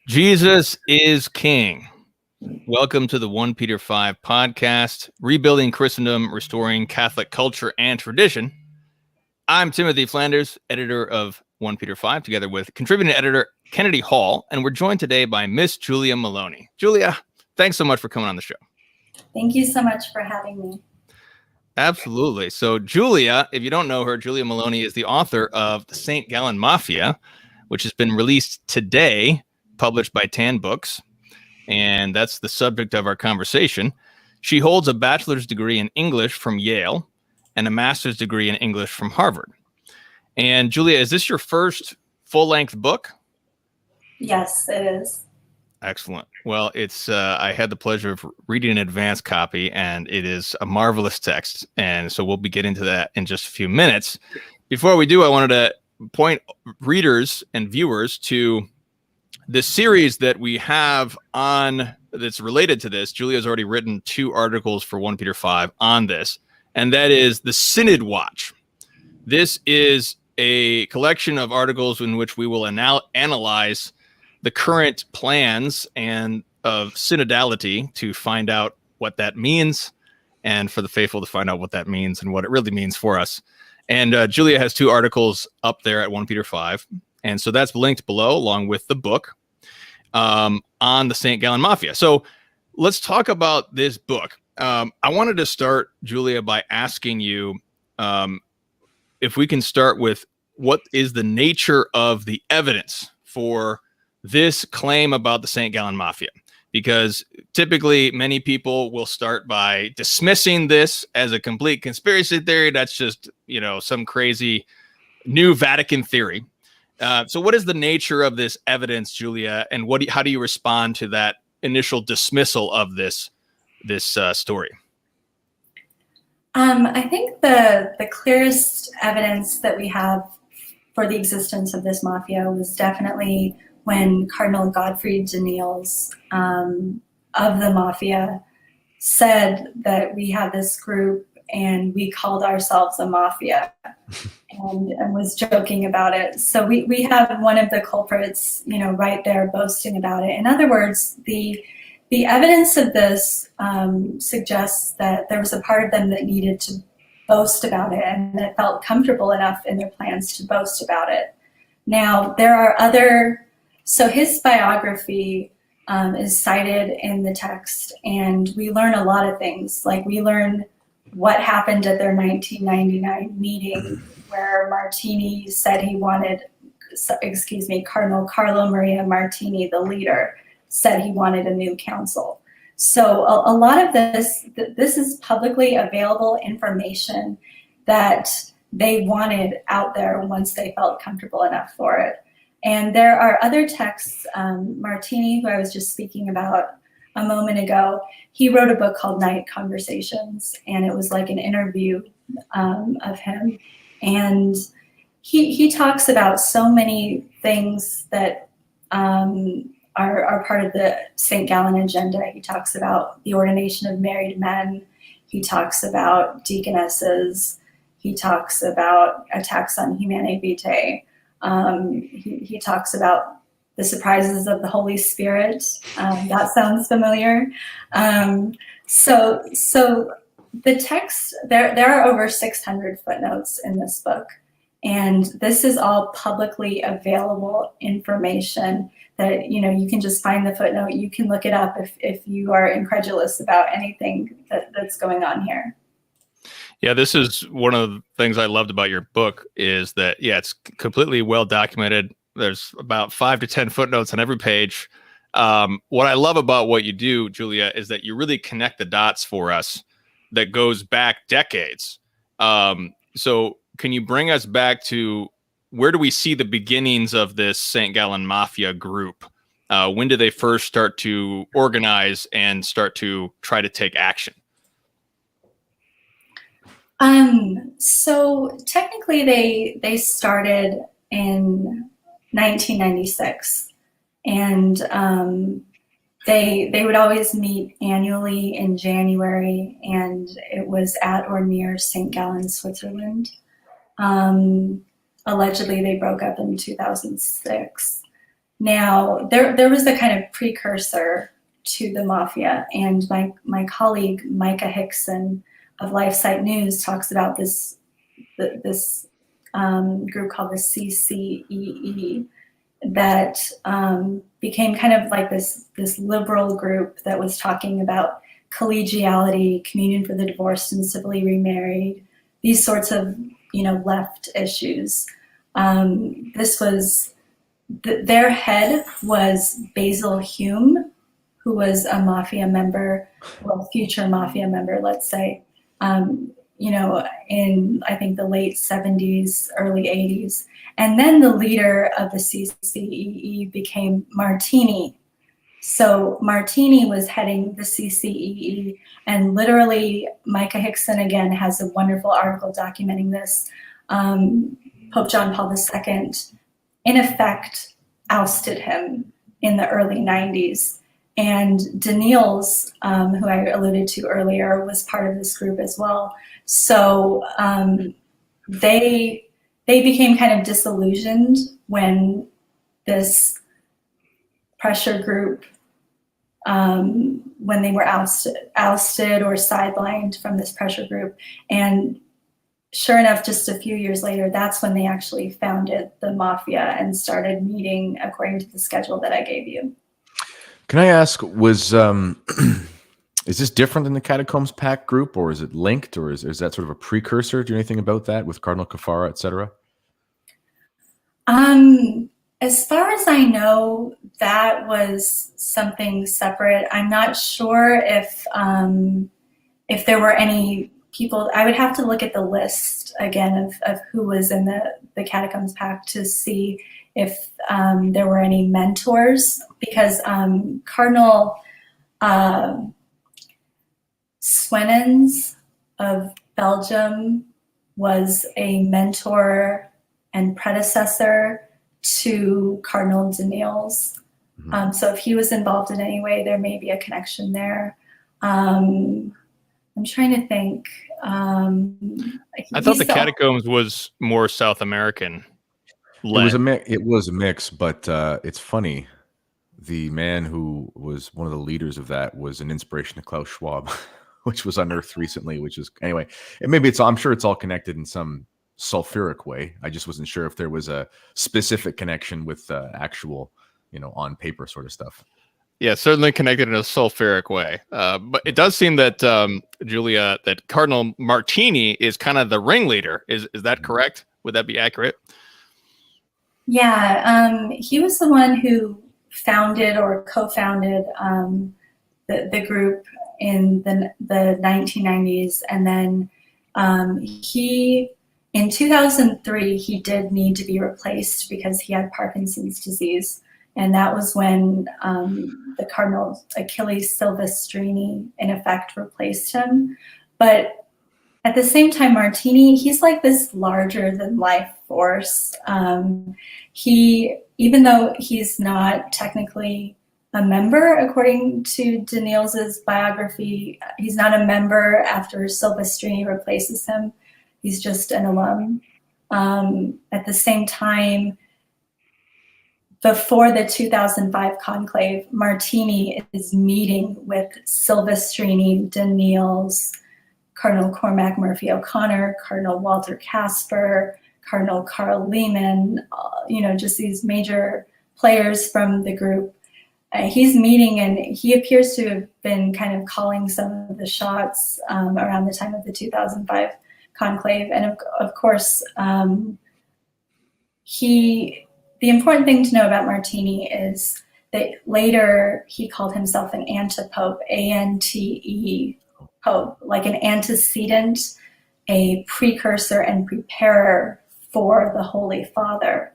Jesus is King. Welcome to the 1 Peter 5 podcast, Rebuilding Christendom, Restoring Catholic Culture and Tradition. I'm Timothy Flanders, editor of 1 Peter 5, together with contributing editor Kennedy Hall, and we're joined today by Miss Julia Meloni. Julia, thanks so much for coming on the show. Thank you so much for having me. Absolutely. So Julia, if you don't know her, Julia Meloni is the author of the St. Gallen Mafia, which has been released today, published by Tan Books, and that's the subject of our conversation. She holds a bachelor's degree in English from Yale and a master's degree in English from Harvard. And Julia, is this your first full-length book? Yes, it is. Excellent. Well, it's I had the pleasure of reading an advanced copy, and it is a marvelous text. And so we'll be getting into that in just a few minutes. Before we do, I wanted to point readers and viewers to the series that we have on that's related to this. Julia's already written 2 articles for 1 Peter 5 on this, and that is the Synod Watch. This is a collection of articles in which we will analyze the current plans and of synodality to find out what that means, and for the faithful to find out what that means and what it really means for us. And Julia has 2 articles up there at 1 Peter 5. And so that's linked below along with the book on the St. Gallen Mafia. So let's talk about this book. I wanted to start, Julia, by asking you if we can start with what is the nature of the evidence for this claim about the St. Gallen Mafia, because typically many people will start by dismissing this as a complete conspiracy theory. That's just, some crazy new Vatican theory. So what is the nature of this evidence, Julia, and how do you respond to that initial dismissal of this story? I think the clearest evidence that we have for the existence of this mafia was definitely when Cardinal Gottfried Daniels of the Mafia said that we had this group and we called ourselves a mafia and was joking about it. So we have one of the culprits, right there boasting about it. In other words, the evidence of this suggests that there was a part of them that needed to boast about it and that felt comfortable enough in their plans to boast about it. Now, there are so his biography is cited in the text, and we learn a lot of things. Like, we learn what happened at their 1999 meeting where Martini said Cardinal Carlo Maria Martini, the leader, said he wanted a new council. So a lot of this is publicly available information that they wanted out there once they felt comfortable enough for it. And there are other texts. Martini, who I was just speaking about a moment ago, he wrote a book called Night Conversations, and it was like an interview of him. And he talks about so many things that are part of the St. Gallen agenda. He talks about the ordination of married men. He talks about deaconesses. He talks about attacks on Humanae Vitae. He talks about the surprises of the Holy Spirit. That sounds familiar. So the text, there are over 600 footnotes in this book. And this is all publicly available information that, you can just find the footnote. You can look it up if you are incredulous about anything that's going on here. Yeah, this is one of the things I loved about your book is that, it's completely well documented. There's about 5 to 10 footnotes on every page. What I love about what you do, Julia, is that you really connect the dots for us that goes back decades. So can you bring us back to where do we see the beginnings of this St. Gallen Mafia group? When did they first start to organize and start to try to take action? So technically they started in 1996, and they would always meet annually in January, and it was at or near St. Gallen, Switzerland. Allegedly they broke up in 2006. Now, there was a kind of precursor to the Mafia, and my colleague Micah Hickson of LifeSite News talks about this group called the CCEE that became kind of like this liberal group that was talking about collegiality, communion for the divorced and civilly remarried, these sorts of left issues. This was their head was Basil Hume, who was a Mafia member, well, future Mafia member, let's say, in I think the late 70s, early 80s. And then the leader of the CCEE became Martini. So Martini was heading the CCEE, and literally Micah Hickson again has a wonderful article documenting this. Pope John Paul II, in effect, ousted him in the early 90s. And Daniels, who I alluded to earlier, was part of this group as well. So they became kind of disillusioned when this pressure group, when they were ousted or sidelined from this pressure group. And sure enough, just a few years later, that's when they actually founded the Mafia and started meeting according to the schedule that I gave you. Can I ask, is this different than the Catacombs Pact group, or is it linked, or is that sort of a precursor? Do you know anything about that with Cardinal Caffarra, et cetera? As far as I know, that was something separate. I'm not sure if there were any people. I would have to look at the list again of who was in the Catacombs Pact to see if there were any mentors, because Cardinal Swenens of Belgium was a mentor and predecessor to Cardinal Daniels. Mm-hmm. So if he was involved in any way, there may be a connection there. I'm trying to think. I thought the Catacombs was more South American. It was a mix, but it's funny. The man who was one of the leaders of that was an inspiration to Klaus Schwab, which was unearthed recently. Which is anyway, I'm sure it's all connected in some sulfuric way. I just wasn't sure if there was a specific connection with actual, on paper sort of stuff. Yeah, certainly connected in a sulfuric way. But it does seem that Julia, that Cardinal Martini is kind of the ringleader. Is that correct? Would that be accurate? Yeah, he was the one who founded or co-founded the group in the 1990s, and then in 2003 he did need to be replaced because he had Parkinson's disease, and that was when the Cardinal Achilles Silvestrini in effect replaced him. But at the same time, Martini, he's like this larger than life force. Even though he's not technically a member, according to Daniels's biography, he's not a member after Silvestrini replaces him. He's just an alum. At the same time, before the 2005 conclave, Martini is meeting with Silvestrini, Daniels, Cardinal Cormac Murphy O'Connor, Cardinal Walter Casper, Cardinal Carl Lehman, just these major players from the group. He's meeting, and he appears to have been kind of calling some of the shots around the time of the 2005 conclave. And of course, the important thing to know about Martini is that later he called himself an antipope, A-N-T-E pope, like an antecedent, a precursor and preparer for the Holy Father.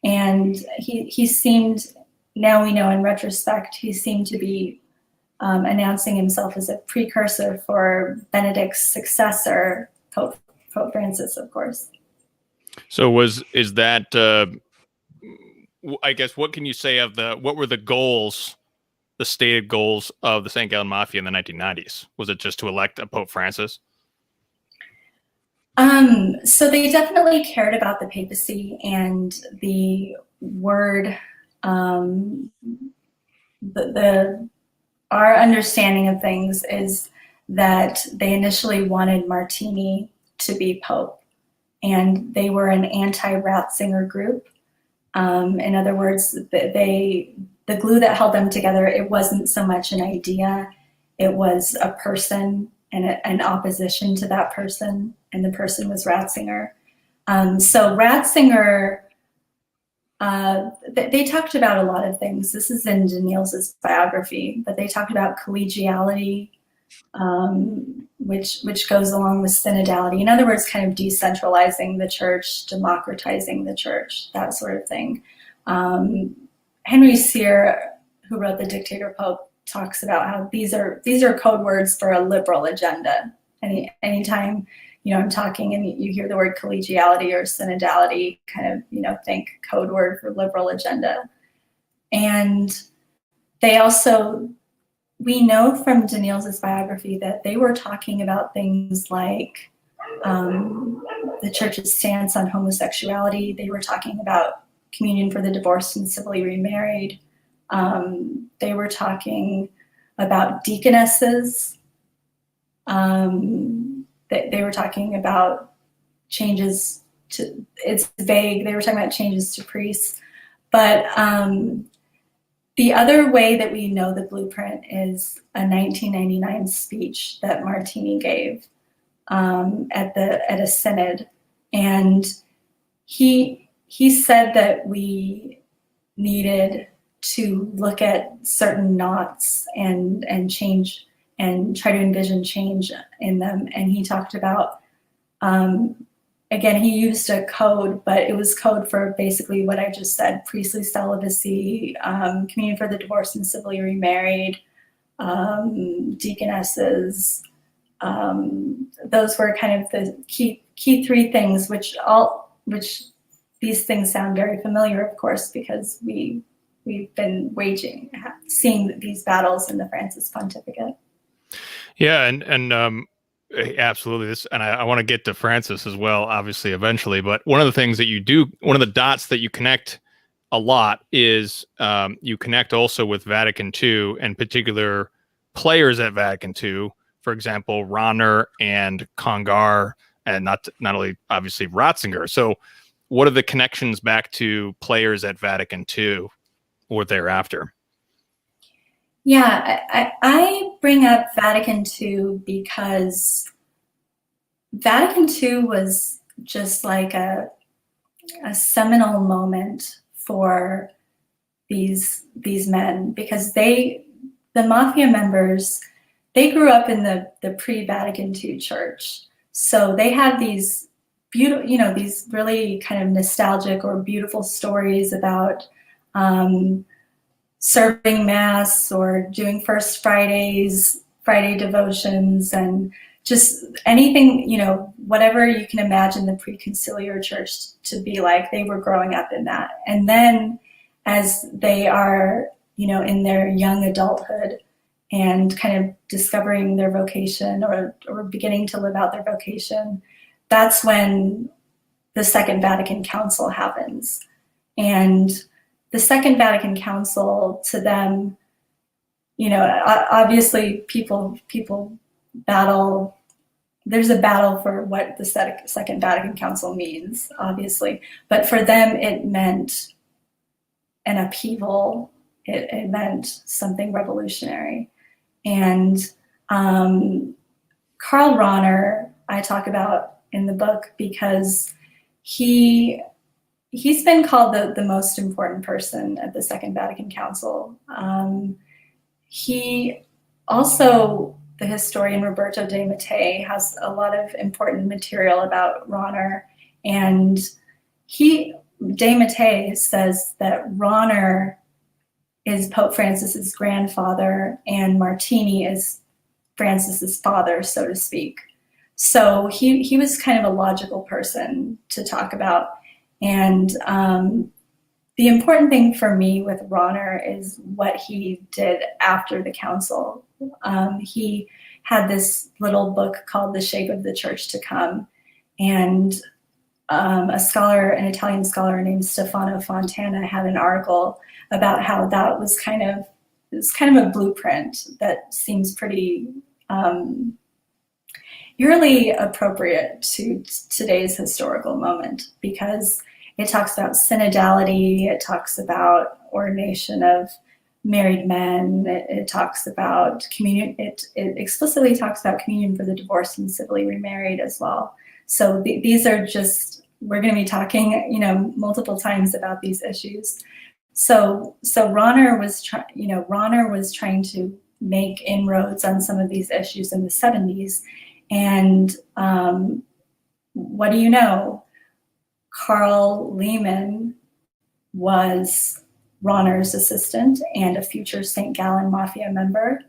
And he seemed, now we know in retrospect, he seemed to be announcing himself as a precursor for Benedict's successor, Pope Francis, of course. So is that, I guess, what can you say of what were the goals, the stated goals of the St. Gallen Mafia in the 1990s? Was it just to elect a Pope Francis? So they definitely cared about the papacy and the word Our understanding of things is that they initially wanted Martini to be Pope, and they were an anti-Ratzinger group. In other words, the glue that held them together, it wasn't so much an idea, it was a person and an opposition to that person, and the person was Ratzinger. So Ratzinger, they talked about a lot of things. This is in Daniel's biography, but they talked about collegiality, which goes along with synodality. In other words, kind of decentralizing the church, democratizing the church, that sort of thing. Henry Cyr, who wrote The Dictator Pope, talks about how these are code words for a liberal agenda. Anytime I'm talking and you hear the word collegiality or synodality, kind of think code word for liberal agenda. And they also, we know from Daniel's biography that they were talking about things like the church's stance on homosexuality. They were talking about communion for the divorced and civilly remarried. They were talking about deaconesses. They were talking about changes to, it's vague, they were talking about changes to priests. But the other way that we know the blueprint is a 1999 speech that Martini gave at a synod. And he said that we needed to look at certain knots and change and try to envision change in them. And he talked about, again, he used a code, but it was code for basically what I just said: priestly celibacy, communion for the divorced and civilly remarried, deaconesses. Those were kind of the key three things, which these things sound very familiar, of course, because we've been seeing these battles in the Francis pontificate. Yeah, and absolutely. This, and I want to get to Francis as well, obviously, eventually. But one of the things that you do, one of the dots that you connect a lot is you connect also with Vatican II and particular players at Vatican II. For example, Rahner and Congar, and not only obviously Ratzinger. So, what are the connections back to players at Vatican II or thereafter? Yeah, I bring up Vatican II because Vatican II was just like a seminal moment for these men, because the Mafia members, they grew up in the pre-Vatican II church. So they had these beautiful, these really kind of nostalgic or beautiful stories about serving Mass or doing First Friday devotions, and just anything, whatever you can imagine the pre-conciliar church to be like, they were growing up in that. And then as they are, in their young adulthood and kind of discovering their vocation or beginning to live out their vocation, that's when the Second Vatican Council happens. And the Second Vatican Council, to them, obviously people battle. There's a battle for what the Second Vatican Council means, obviously. But for them, it meant an upheaval. It meant something revolutionary. And Karl Rahner, I talk about in the book because he's been called the most important person at the Second Vatican Council. He also, the historian Roberto de Mattei, has a lot of important material about Rahner. And de Mattei says that Rahner is Pope Francis's grandfather and Martini is Francis's father, so to speak. So he was kind of a logical person to talk about. And the important thing for me with Rahner is what he did after the council. He had this little book called The Shape of the Church to Come. And a scholar, an Italian scholar named Stefano Fontana, had an article about how that was kind of a blueprint that seems pretty eerily appropriate to today's historical moment, because it talks about synodality, it talks about ordination of married men, it talks about communion, it explicitly talks about communion for the divorced and civilly remarried as well. So these are just, we're going to be talking, multiple times about these issues. So Ronner was trying to make inroads on some of these issues in the 70s. And what do you know? Carl Lehman was Ronner's assistant and a future St. Gallen Mafia member.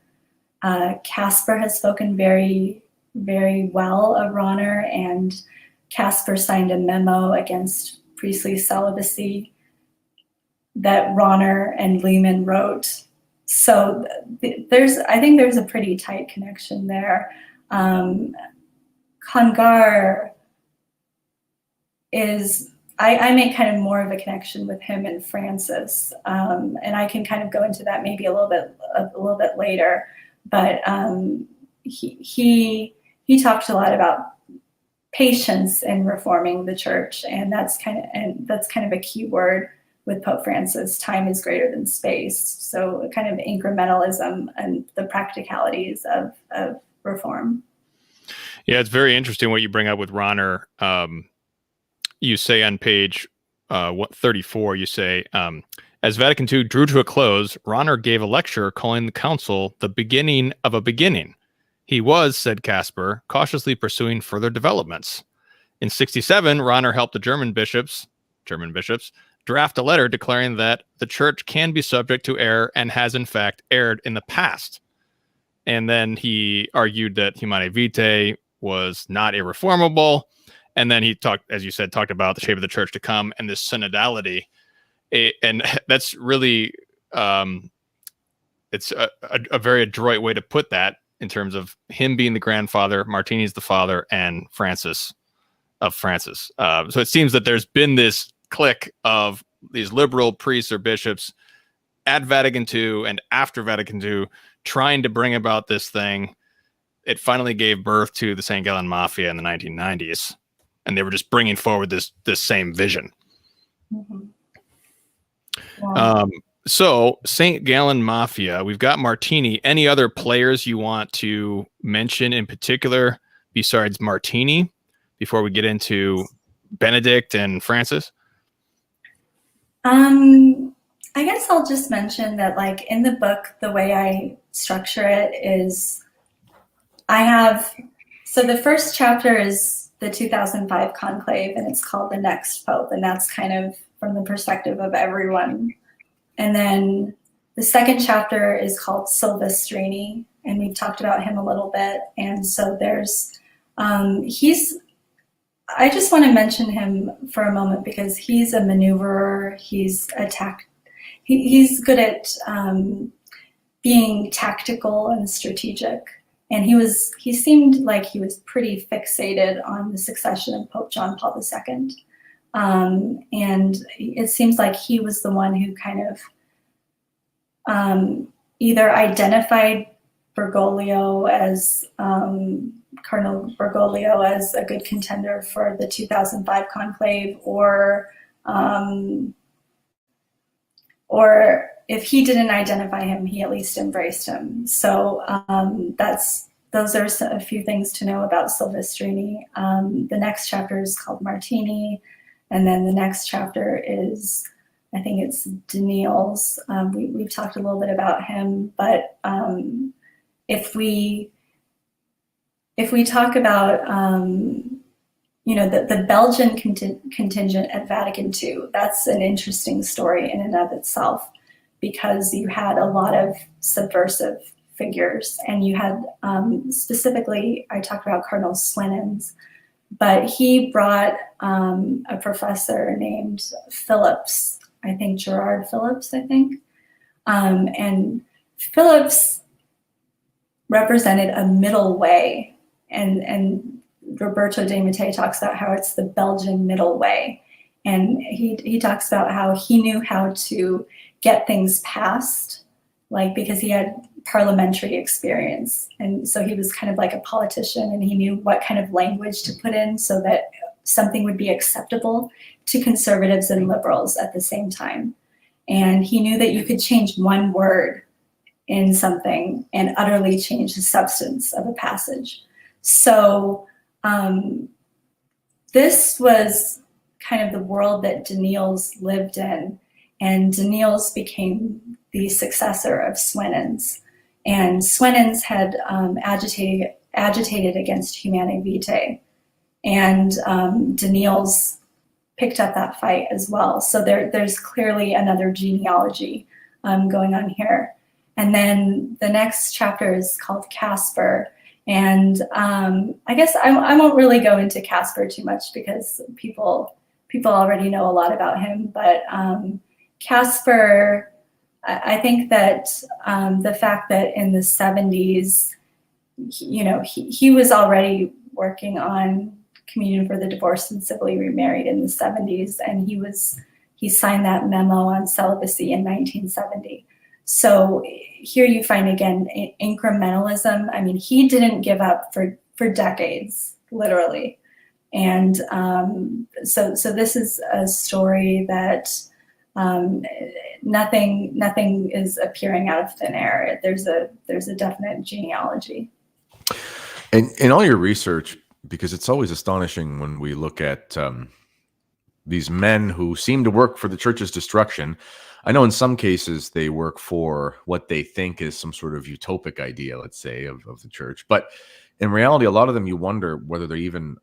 Casper has spoken very, very well of Ronner, and Casper signed a memo against priestly celibacy that Ronner and Lehman wrote. So I think there's a pretty tight connection there. Congar is, I make kind of more of a connection with him and Francis, and I can kind of go into that maybe a little bit later. But he talked a lot about patience in reforming the church, and that's kind of a key word with Pope Francis. Time is greater than space, so kind of incrementalism and the practicalities of reform. Yeah, it's very interesting what you bring up with Ronner. You say on page 34, you say, as Vatican II drew to a close, Ronner gave a lecture calling the council the beginning of a beginning. He was, said Casper, cautiously pursuing further developments. In 67, Ronner helped the German bishops, draft a letter declaring that the church can be subject to error and has in fact erred in the past. And then he argued that Humanae Vitae was not irreformable. And then he talked about the shape of the church to come and this synodality. And that's really, it's a very adroit way to put that in terms of him being the grandfather, Martini's the father, and Francis of Francis. So it seems that there's been this clique of these liberal priests or bishops at Vatican II and after Vatican II trying to bring about this thing. It finally gave birth to the St. Gallen Mafia in the 1990s, and they were just bringing forward this same vision. Mm-hmm. Wow. So St. Gallen Mafia, we've got Martini. Any other players you want to mention in particular besides Martini before we get into Benedict and Francis? I guess I'll just mention that, like, in the book, the way I structure it is so the first chapter is the 2005 conclave, and it's called The Next Pope, and that's kind of from the perspective of everyone. And then the second chapter is called Silvestrini, and we've talked about him a little bit. And so there's, I just want to mention him for a moment because he's a maneuverer, he's good at being tactical and strategic. And he seemed like he was pretty fixated on the succession of Pope John Paul II. And it seems like he was the one who kind of either identified Bergoglio as Cardinal Bergoglio as a good contender for the 2005 conclave, or if he didn't identify him, he at least embraced him. So those are a few things to know about Silvestrini. The next chapter is called Martini, and then the next chapter is, I think it's Daniel's. We've talked a little bit about him, but if we talk about the Belgian contingent at Vatican II, that's an interesting story in and of itself, because you had a lot of subversive figures, and you had specifically, I talked about Cardinal Swinens, but he brought a professor named Phillips, I think Gerard Phillips, and Phillips represented a middle way, and Roberto de Mattei talks about how it's the Belgian middle way. And he talks about how he knew how to get things passed, like because he had parliamentary experience. And so he was kind of like a politician, and he knew what kind of language to put in so that something would be acceptable to conservatives and liberals at the same time. And he knew that you could change one word in something and utterly change the substance of a passage. So this was kind of the world that Daniels lived in, and Daniels became the successor of Swinens. And Swinens had agitated against Humanae Vitae, and Daniels picked up that fight as well. So there's clearly another genealogy going on here. And then the next chapter is called Casper. And I guess I won't really go into Casper too much because people already know a lot about him. But Casper, I think that the fact that in the 70s, he was already working on communion for the divorced and civilly remarried in the 70s, and he signed that memo on celibacy in 1970. So here you find again incrementalism. I mean, he didn't give up for decades, literally. And so this is a story that nothing is appearing out of thin air. There's a definite genealogy. And in all your research, because it's always astonishing when we look at these men who seem to work for the church's destruction. I know in some cases they work for what they think is some sort of utopic idea, let's say, of the church. But in reality, a lot of them, you wonder whether they're even,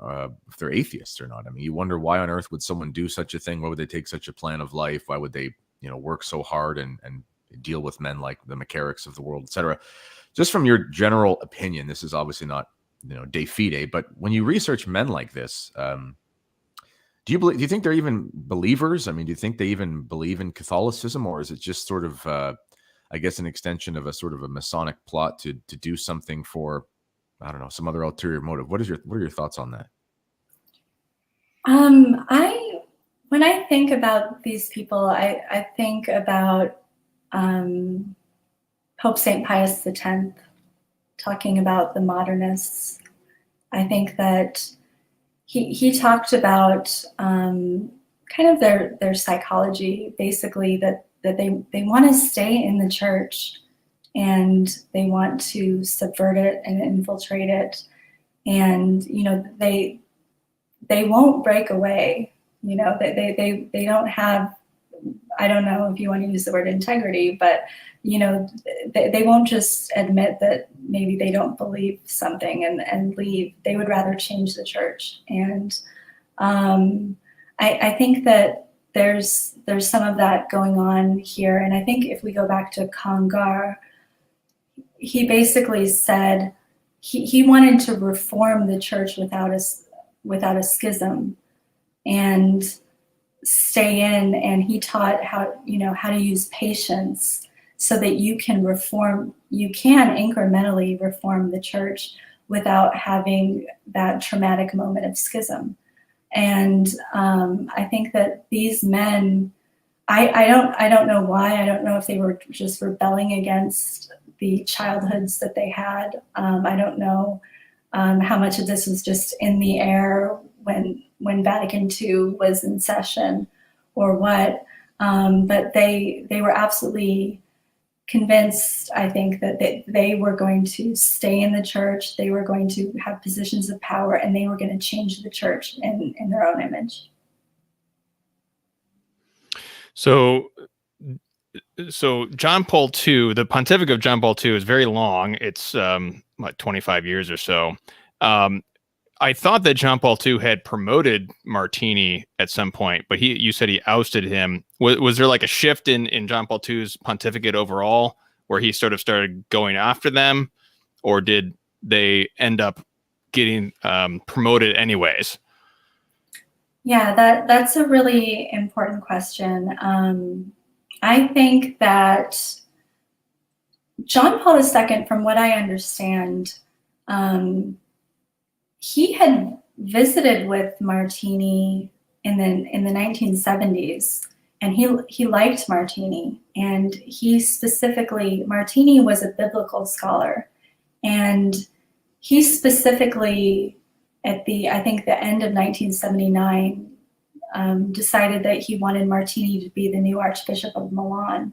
if they're atheists or not. I mean, you wonder why on earth would someone do such a thing? Why would they take such a plan of life? Why would they, work so hard and deal with men like the McCarricks of the world, etc.? Just from your general opinion, this is obviously not, de fide, but when you research men like this, do you think they're even believers? I mean, do you think they even believe in Catholicism, or is it just sort of, I guess, an extension of a sort of a Masonic plot to do something for, I don't know, some other ulterior motive? What are your thoughts on that? When I think about these people, I think about Pope St. Pius X talking about the modernists. I think that he talked about kind of their psychology, basically that they want to stay in the church and they want to subvert it and infiltrate it, and they won't break away. They don't have, I don't know if you want to use the word integrity, but they won't just admit that maybe they don't believe something and leave. They would rather change the church. And I think that there's some of that going on here. And I think if we go back to Congar, he basically said he wanted to reform the church without a schism and stay in, and he taught how to use patience so that you can incrementally reform the church without having that traumatic moment of schism. And I think that these men, I don't know why. I don't know if they were just rebelling against the childhoods that they had. I don't know how much of this was just in the air when Vatican II was in session or what. But they were absolutely convinced, I think, that they were going to stay in the church, they were going to have positions of power, and they were going to change the church in their own image. So John Paul II, the pontificate of John Paul II is very long. It's 25 years or so. I thought that John Paul II had promoted Martini at some point, but you said he ousted him. Was there like a shift in John Paul II's pontificate overall where he sort of started going after them, or did they end up getting promoted anyways? Yeah, that's a really important question. I think that John Paul II, from what I understand, he had visited with Martini in the 1970s, and he liked Martini, and Martini was a biblical scholar, and he specifically at the end of 1979 decided that he wanted Martini to be the new Archbishop of Milan.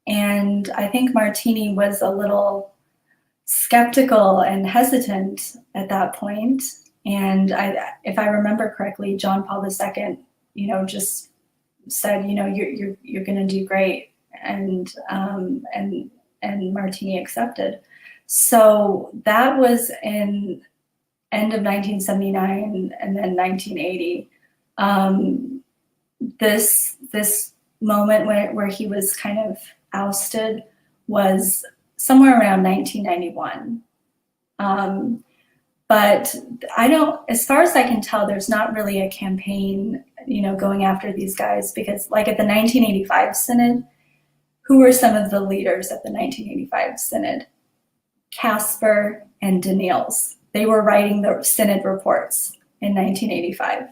And I think Martini was a little skeptical and hesitant at that point. And if I remember correctly, John Paul II, just said, you're going to do great, and Martini accepted. So that was in end of 1979, and then 1980. This moment where he was kind of ousted was somewhere around 1991. But as far as I can tell, there's not really a campaign, going after these guys, because like at the 1985 synod, who were some of the leaders at the 1985 synod? Casper and Daniels. They were writing the synod reports in 1985.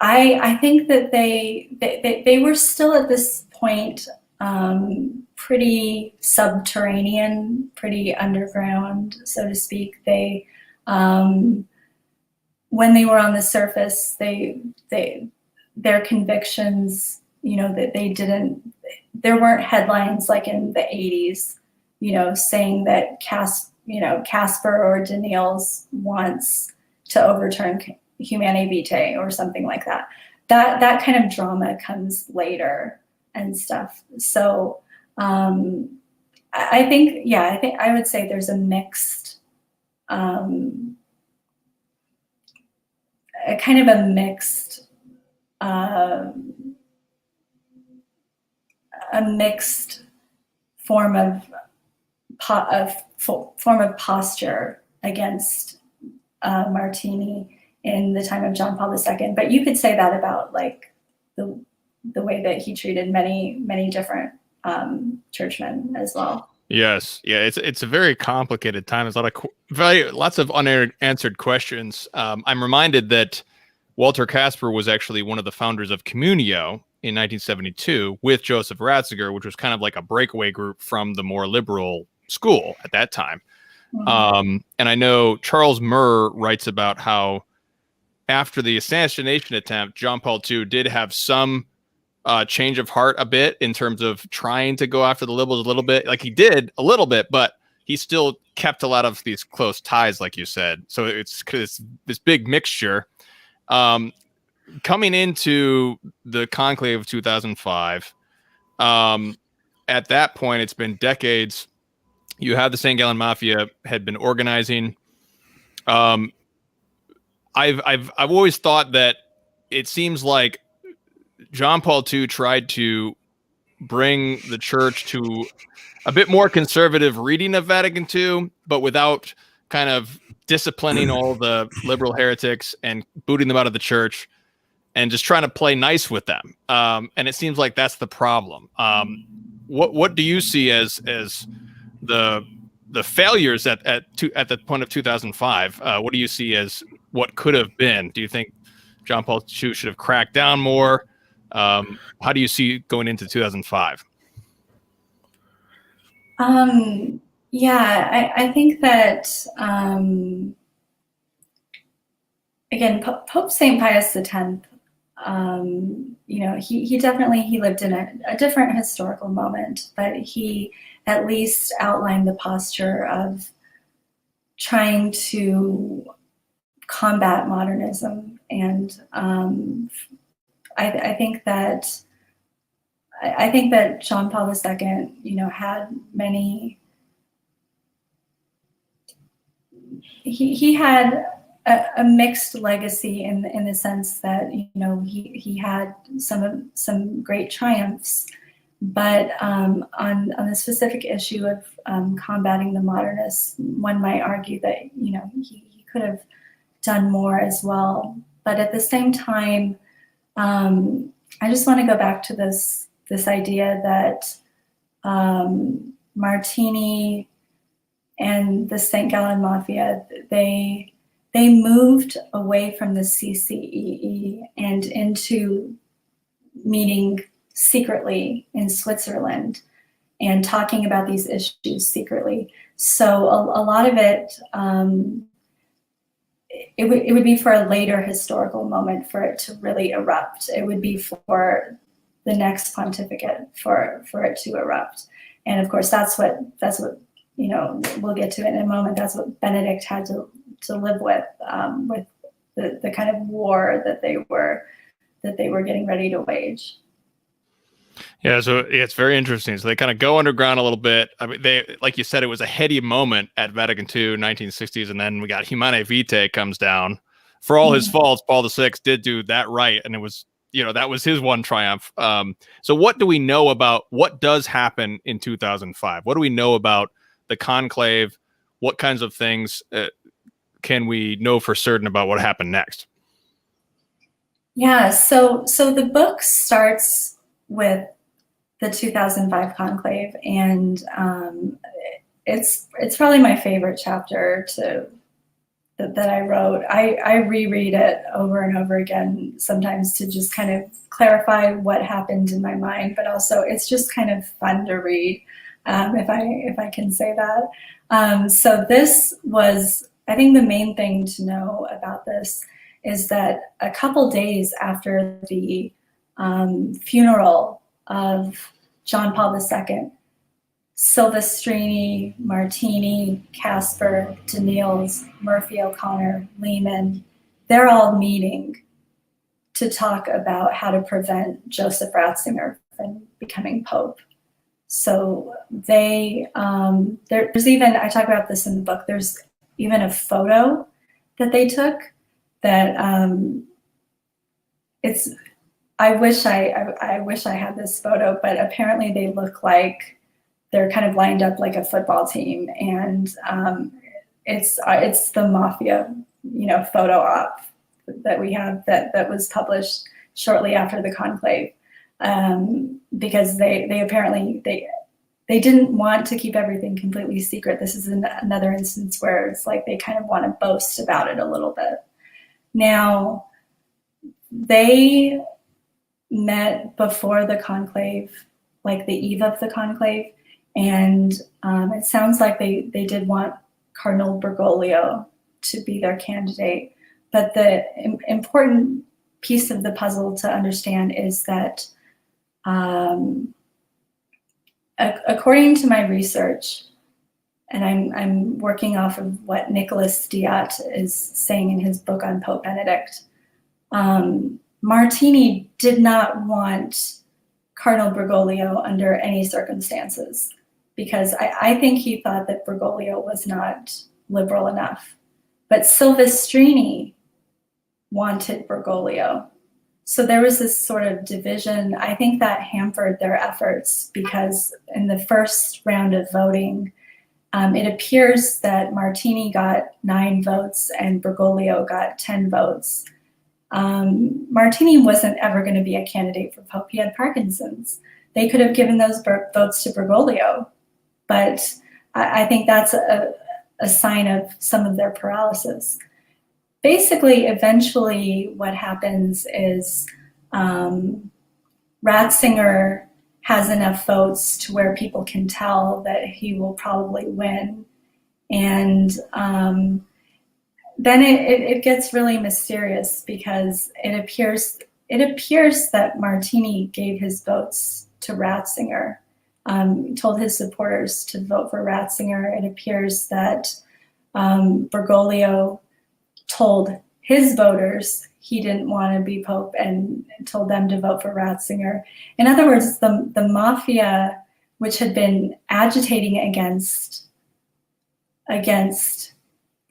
I think that they were still at this point pretty subterranean, pretty underground, so to speak. They, when they were on the surface, their convictions, that there weren't headlines like in the 80s, saying that Casper or Daniels wants to overturn Humanae Vitae or something like that. That kind of drama comes later and stuff. So I think I would say there's a mixed, a mixed form of posture against Martini in the time of John Paul II. But you could say that about like the way that he treated many different churchmen as well. Yes, yeah, it's a very complicated time. There's lots of unanswered questions. I'm reminded that Walter Casper was actually one of the founders of Communio in 1972 with Joseph Ratzinger, which was kind of like a breakaway group from the more liberal school at that time. Mm-hmm. And I know Charles Murr writes about how after the assassination attempt, John Paul II did have some change of heart a bit in terms of trying to go after the liberals a little bit. Like he did a little bit, but he still kept a lot of these close ties, like you said. So it's this big mixture. Coming into the conclave of 2005, at that point, it's been decades. You have the St. Gallen Mafia had been organizing. I've always thought that it seems like John Paul II tried to bring the church to a bit more conservative reading of Vatican II, but without kind of disciplining all the liberal heretics and booting them out of the church, and just trying to play nice with them. And it seems like that's the problem. What do you see as the failures at the point of 2005? What do you see as what could have been? Do you think John Paul II should have cracked down more? How do you see going into 2005? I think that again, Pope St. Pius X, he definitely lived in a different historical moment, but he at least outlined the posture of trying to combat modernism. And I think that John Paul II, had many. He had a mixed legacy in the sense that he had some great triumphs, but on the specific issue of combating the modernists, one might argue that he could have done more as well. But at the same time, I just want to go back to this idea that Martini and the St. Gallen Mafia, they moved away from the CCEE and into meeting secretly in Switzerland and talking about these issues secretly. So a lot of it, it would be for a later historical moment for it to really erupt. It would be for the next pontificate for it to erupt. And of course, that's what you know, we'll get to it in a moment. That's what Benedict had to live with the kind of war that they were getting ready to wage. Yeah, so it's very interesting. So they kind of go underground a little bit. I mean, they, like you said, it was a heady moment at Vatican II, 1960s, and then we got Humanae Vitae comes down. For all his faults, Paul VI did do that right, and it was, you know, that was his one triumph. So what do we know about what does happen in 2005? What do we know about the conclave? What kinds of things can we know for certain about what happened next? Yeah, so the book starts with the 2005 conclave, and it's probably my favorite chapter that I wrote. I reread it over and over again, sometimes to just kind of clarify what happened in my mind, but also it's just kind of fun to read, if I can say that. So this was, I think the main thing to know about this is that a couple days after the funeral of John Paul II, Silvestrini, Martini, Casper, Daniels, Murphy O'Connor, Lehman, they're all meeting to talk about how to prevent Joseph Ratzinger from becoming Pope. So they, there's even, I talk about this in the book, there's even a photo that they took that it's, I wish I had this photo, but apparently they look like they're kind of lined up like a football team, and it's the Mafia, you know, photo op that we have that was published shortly after the conclave, because they apparently they didn't want to keep everything completely secret. This is another instance where it's like they kind of want to boast about it a little bit. Now, they met before the conclave, like the eve of the conclave, and it sounds like they did want Cardinal Bergoglio to be their candidate. But the important piece of the puzzle to understand is that according to my research, and I'm working off of what Nicholas Diat is saying in his book on Pope Benedict, Martini did not want Cardinal Bergoglio under any circumstances, because I think he thought that Bergoglio was not liberal enough. But Silvestrini wanted Bergoglio. So there was this sort of division. I think that hampered their efforts, because in the first round of voting, it appears that Martini got 9 votes and Bergoglio got 10 votes. Martini wasn't ever going to be a candidate for Pope. He had Parkinson's. They could have given those votes to Bergoglio, but I think that's a sign of some of their paralysis. Basically, eventually what happens is Ratzinger has enough votes to where people can tell that he will probably win. And then it gets really mysterious, because it appears that Martini gave his votes to Ratzinger, told his supporters to vote for Ratzinger. It appears that Bergoglio told his voters he didn't want to be Pope and told them to vote for Ratzinger. In other words, the Mafia, which had been agitating against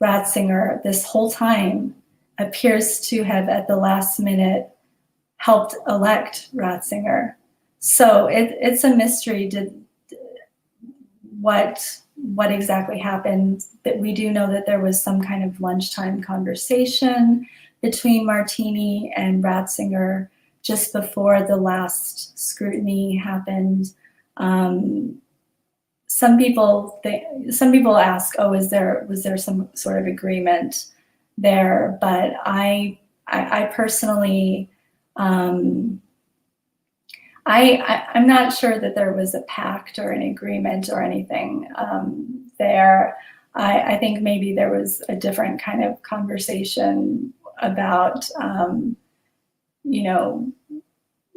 Ratzinger this whole time, appears to have at the last minute helped elect Ratzinger. So it's a mystery what exactly happened. But we do know that there was some kind of lunchtime conversation between Martini and Ratzinger just before the last scrutiny happened. some people ask, oh, was there some sort of agreement there? But I personally, I'm not sure that there was a pact or an agreement or anything there. I think maybe there was a different kind of conversation about,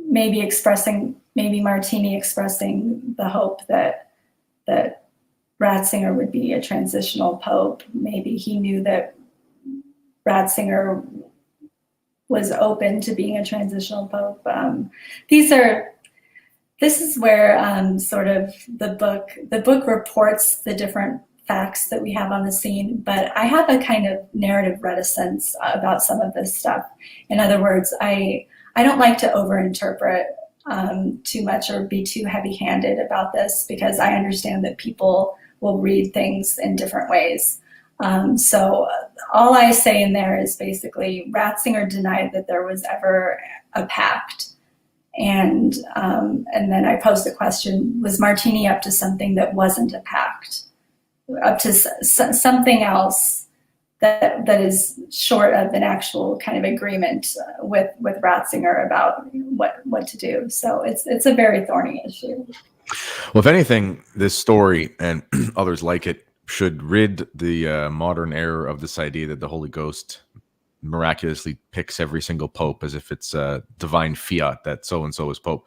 maybe Martini expressing the hope that Ratzinger would be a transitional pope. Maybe he knew that Ratzinger was open to being a transitional pope. This is where sort of the book reports the different facts that we have on the scene, but I have a kind of narrative reticence about some of this stuff. In other words, I don't like to overinterpret too much or be too heavy-handed about this, because I understand that people will read things in different ways. So all I say in there is basically Ratzinger denied that there was ever a pact. And then I posed the question, was Martini up to something that wasn't a pact? Up to something else that is short of an actual kind of agreement with Ratzinger about what to do. So it's a very thorny issue. Well, if anything, this story and others like it should rid the modern era of this idea that the Holy Ghost miraculously picks every single pope as if it's a divine fiat that so-and-so is pope.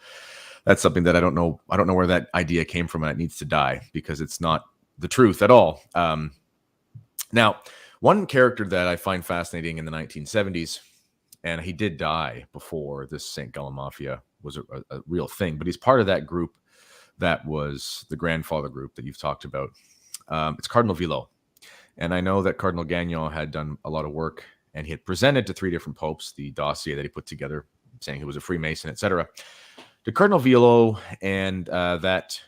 That's something that I don't know where that idea came from, and it needs to die, because it's not the truth at all. Now, one character that I find fascinating in the 1970s, and he did die before this St. Gallen Mafia was a real thing, but he's part of that group that was the grandfather group that you've talked about. It's Cardinal Villot. And I know that Cardinal Gagnon had done a lot of work, and he had presented to 3 different popes the dossier that he put together, saying he was a Freemason, etc. To Cardinal Villot and that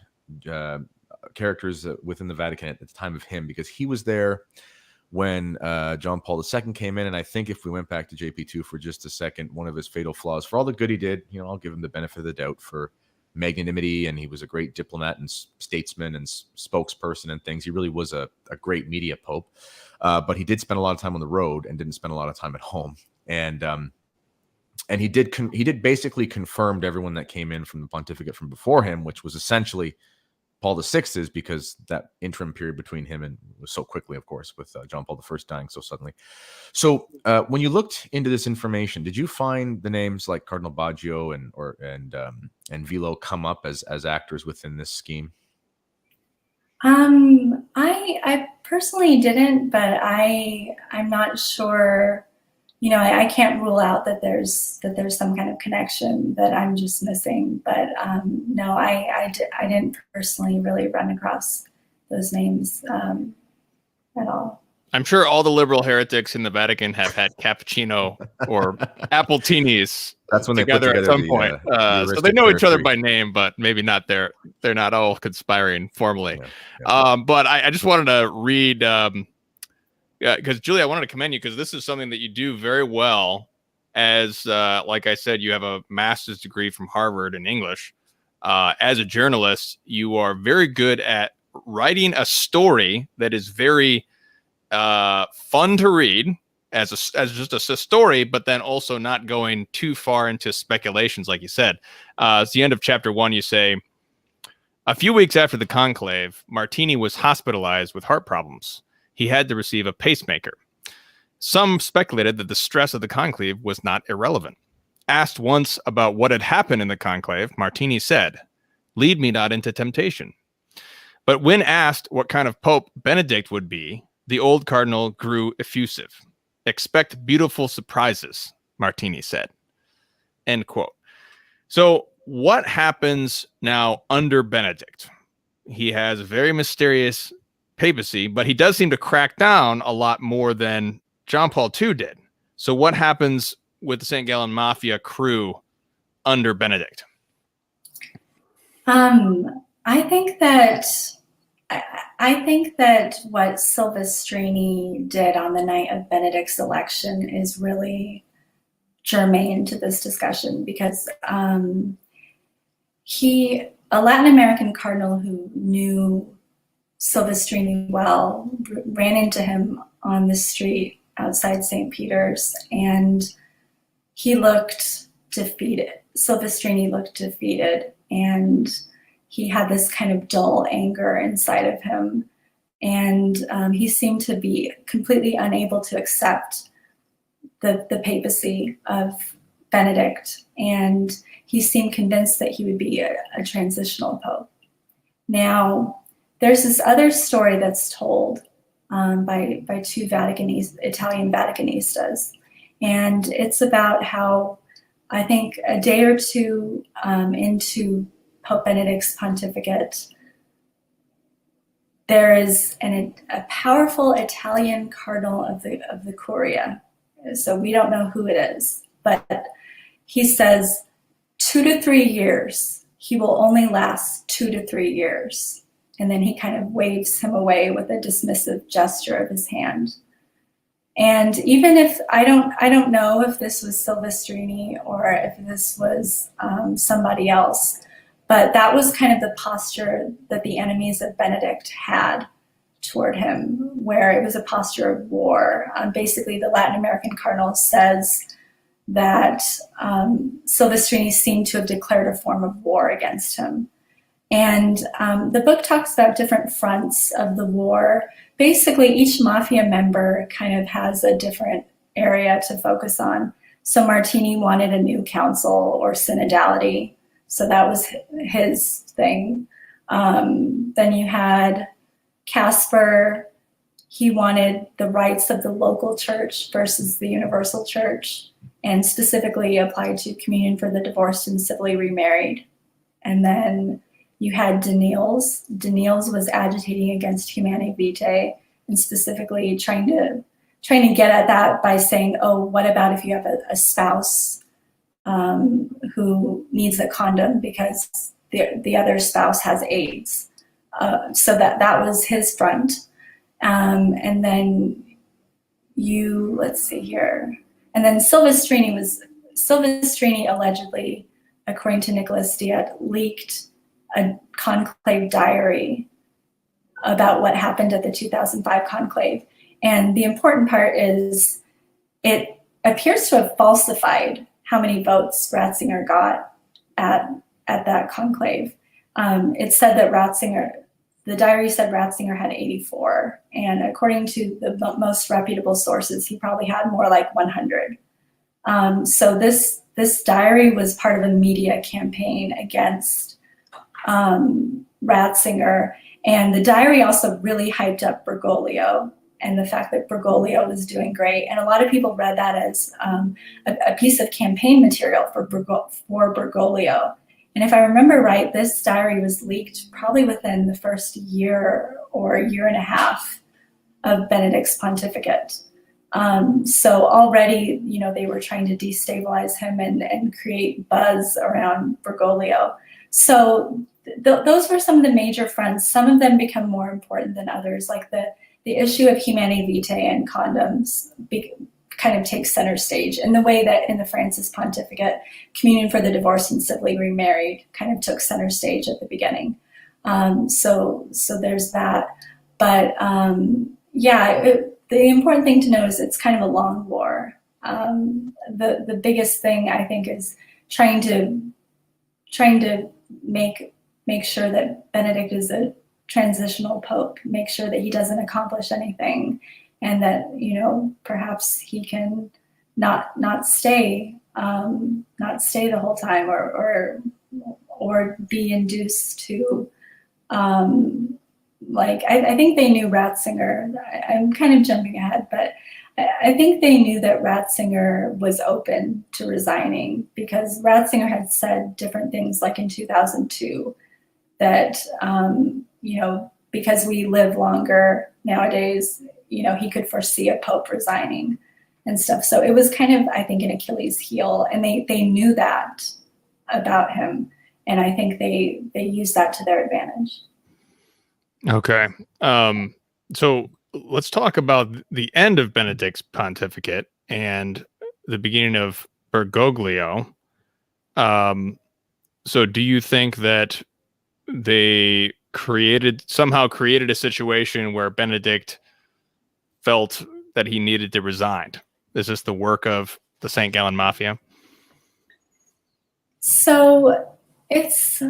characters within the Vatican at the time of him, because he was there when John Paul II came in. And I think if we went back to JP2 for just a second, one of his fatal flaws, for all the good he did, I'll give him the benefit of the doubt for magnanimity, and he was a great diplomat and statesman and spokesperson and things. He really was a great media pope, but he did spend a lot of time on the road and didn't spend a lot of time at home. And he did basically confirmed everyone that came in from the pontificate from before him, which was essentially Paul VI's, because that interim period between him and was so quickly, of course, with John Paul I dying so suddenly. So when you looked into this information, did you find the names like Cardinal Baggio and Villot come up as actors within this scheme? I personally didn't, but I'm not sure. I can't rule out that there's some kind of connection that I'm just missing. But no, I didn't personally really run across those names at all. I'm sure all the liberal heretics in the Vatican have had cappuccino or appletini That's when together they put together at some point. So they know each other by name, but maybe not. They're not all conspiring formally. Yeah. But I just wanted to read. Because Julie, I wanted to commend you, because this is something that you do very well. As like I said, you have a master's degree from Harvard in English. As a journalist, you are very good at writing a story that is very fun to read as just a story, but then also not going too far into speculations, like you said. It's the end of chapter 1. You say, a few weeks after the conclave, Martini was hospitalized with heart problems. He had to receive a pacemaker. Some speculated that the stress of the conclave was not irrelevant. Asked once about what had happened in the conclave, Martini said, "Lead me not into temptation." But when asked what kind of pope Benedict would be, the old cardinal grew effusive. "Expect beautiful surprises," Martini said. End quote. So what happens now under Benedict? He has a very mysterious papacy, but he does seem to crack down a lot more than John Paul II did. So what happens with the St. Gallen Mafia crew under Benedict? I think that what Silvestrini did on the night of Benedict's election is really germane to this discussion, because a Latin American cardinal who knew Silvestrini well, ran into him on the street outside St. Peter's, and he looked defeated. Silvestrini looked defeated, and he had this kind of dull anger inside of him. And he seemed to be completely unable to accept the papacy of Benedict. And he seemed convinced that he would be a transitional pope. Now, there's this other story that's told by two Italian Vaticanistas. And it's about how, I think a day or two into Pope Benedict's pontificate, there is a powerful Italian cardinal of the Curia. So we don't know who it is, but he says 2 to 3 years. He will only last 2 to 3 years. And then he kind of waves him away with a dismissive gesture of his hand. And even if I don't know if this was Silvestrini or if this was somebody else, but that was kind of the posture that the enemies of Benedict had toward him, where it was a posture of war. Basically, the Latin American cardinal says that Silvestrini seemed to have declared a form of war against him. And the book talks about different fronts of the war. Basically, each Mafia member kind of has a different area to focus on. So Martini wanted a new council or synodality. So that was his thing. Then you had Casper. He wanted the rights of the local church versus the universal church, and specifically applied to communion for the divorced and civilly remarried. And then you had Daniels. Daniels was agitating against Humanae Vitae and specifically trying to get at that by saying, oh, what about if you have a spouse who needs a condom because the other spouse has AIDS? So that was his front. And then let's see here. And then Silvestrini allegedly, according to Nicholas Diet, leaked a conclave diary about what happened at the 2005 conclave. And the important part is it appears to have falsified how many votes Ratzinger got at that conclave. It said that the diary said Ratzinger had 84. And according to the most reputable sources, he probably had more like 100. So this diary was part of a media campaign against Ratzinger. And the diary also really hyped up Bergoglio and the fact that Bergoglio was doing great. And a lot of people read that as a piece of campaign material for Bergoglio. And if I remember right, this diary was leaked probably within the first year or year and a half of Benedict's pontificate. So already, they were trying to destabilize him and create buzz around Bergoglio. So those were some of the major fronts. Some of them become more important than others, like the issue of Humanae Vitae and condoms kind of takes center stage in the way that in the Francis pontificate, communion for the divorced and civilly remarried kind of took center stage at the beginning. So there's that. But the important thing to know is it's kind of a long war. The biggest thing I think is trying to make sure that Benedict is a transitional pope, make sure that he doesn't accomplish anything, and that perhaps he can not stay the whole time, or be induced to I think they knew Ratzinger. I'm kind of jumping ahead, but I think they knew that Ratzinger was open to resigning, because Ratzinger had said different things, like in 2002, that because we live longer nowadays, he could foresee a pope resigning and stuff. So it was kind of, I think, an Achilles heel, and they knew that about him, and I think they used that to their advantage. Okay. So let's talk about the end of Benedict's pontificate and the beginning of Bergoglio. So do you think that they somehow created a situation where Benedict felt that he needed to resign. Is this the work of the St. Gallen Mafia? So it's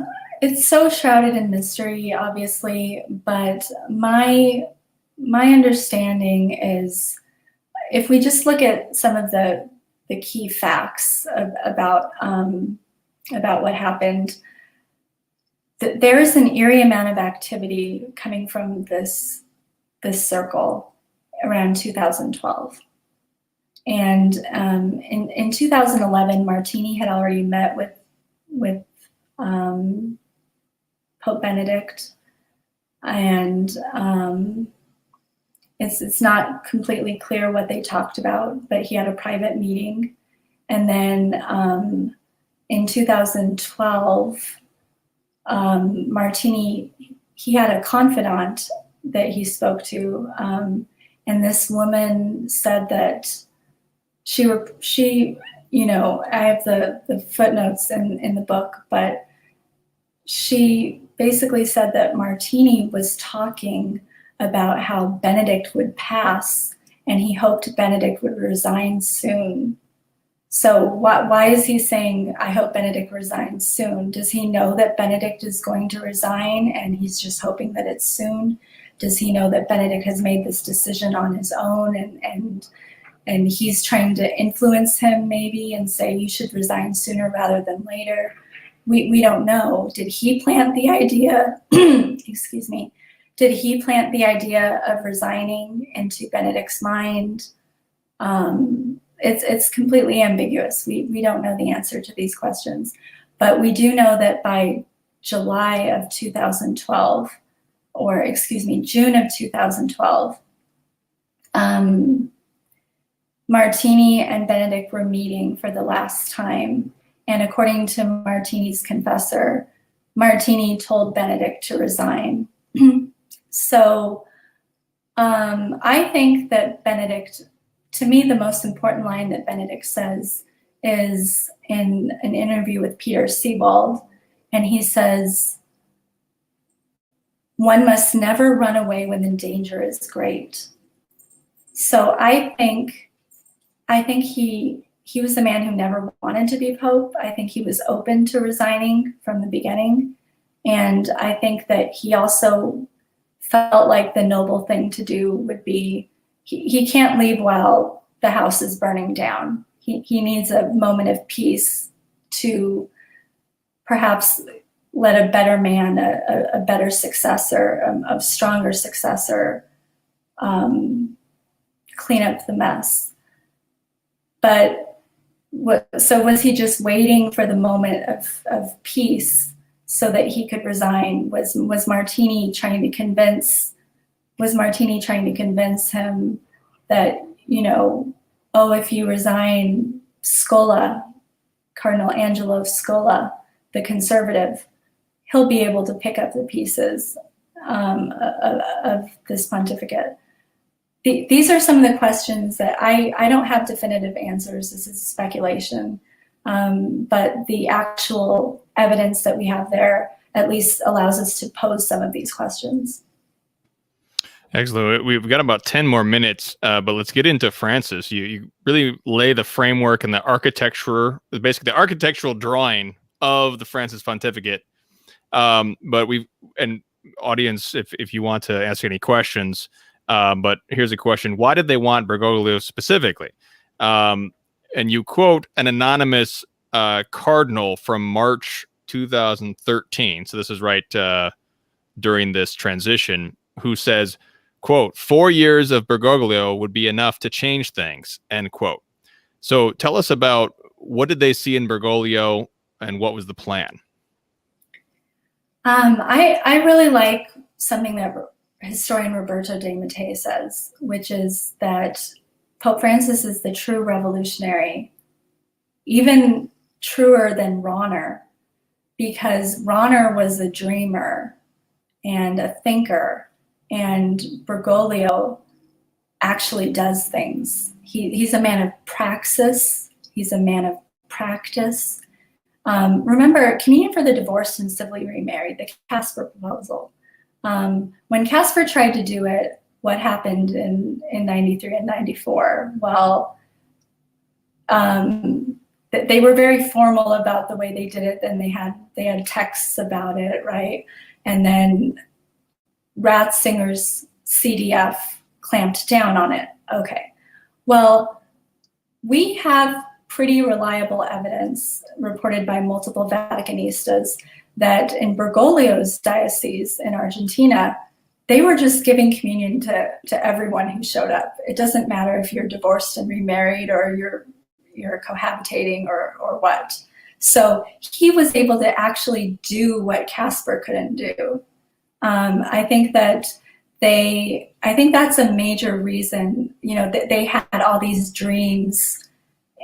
so shrouded in mystery, obviously, but my understanding is, if we just look at some of the key facts about what happened, there is an eerie amount of activity coming from this circle around 2012. And in 2011, Martini had already met with Pope Benedict, and it's not completely clear what they talked about, but he had a private meeting. And then in 2012, Martini, he had a confidant that he spoke to, and this woman said that she, you know, I have the footnotes in the book, but she basically said that Martini was talking about how Benedict would pass, and he hoped Benedict would resign soon. So why is he saying, I hope Benedict resigns soon? Does he know that Benedict is going to resign and he's just hoping that it's soon? Does he know that Benedict has made this decision on his own and he's trying to influence him maybe and say, you should resign sooner rather than later? We don't know. Did he plant the idea, excuse me, did he plant the idea of resigning into Benedict's mind? It's completely ambiguous. We don't know the answer to these questions, but we do know that by July of 2012, or excuse me, June of 2012, Martini and Benedict were meeting for the last time. And according to Martini's confessor, Martini told Benedict to resign. So I think that Benedict, to me, the most important line that Benedict says is in an interview with Peter Sebald, and he says, one must never run away when the danger is great. So I think he was a man who never wanted to be Pope. I think he was open to resigning from the beginning. And I think that he also felt like the noble thing to do would be, he can't leave while the house is burning down. He needs a moment of peace to perhaps let a better man, a better successor, a stronger successor, clean up the mess. But so was he just waiting for the moment of peace so that he could resign? Was Martini trying to convince him that, you know, oh, if you resign, Scola, Cardinal Angelo Scola, the conservative, he'll be able to pick up the pieces of this pontificate? These are some of the questions that I don't have definitive answers. This is speculation. But the actual evidence that we have there at least allows us to pose some of these questions. Excellent. We've got about 10 more minutes, but let's get into Francis. You really lay the framework and the architecture, basically the architectural drawing of the Francis pontificate. But and audience, if you want to ask any questions, but here's a question. Why did they want Bergoglio specifically? And you quote an anonymous cardinal from March 2013. So this is right during this transition, who says, quote, 4 years of Bergoglio would be enough to change things, end quote. So tell us about, what did they see in Bergoglio and what was the plan? I really like something that historian Roberto de Mattei says, which is that Pope Francis is the true revolutionary, even truer than Ronner, because Ronner was a dreamer and a thinker, and Bergoglio actually does things. He's a man of praxis. He's a man of practice. Remember, Communion for the Divorced and Civilly Remarried, the Casper proposal. When Casper tried to do it, what happened in 93 and 94? Well, they were very formal about the way they did it. Then they had texts about it, right? And then Ratzinger's CDF clamped down on it. Okay. Well, we have pretty reliable evidence reported by multiple Vaticanistas that in Bergoglio's diocese in Argentina, they were just giving communion to everyone who showed up. It doesn't matter if you're divorced and remarried or you're cohabitating or what. So he was able to actually do what Casper couldn't do. I think that's a major reason, that they had all these dreams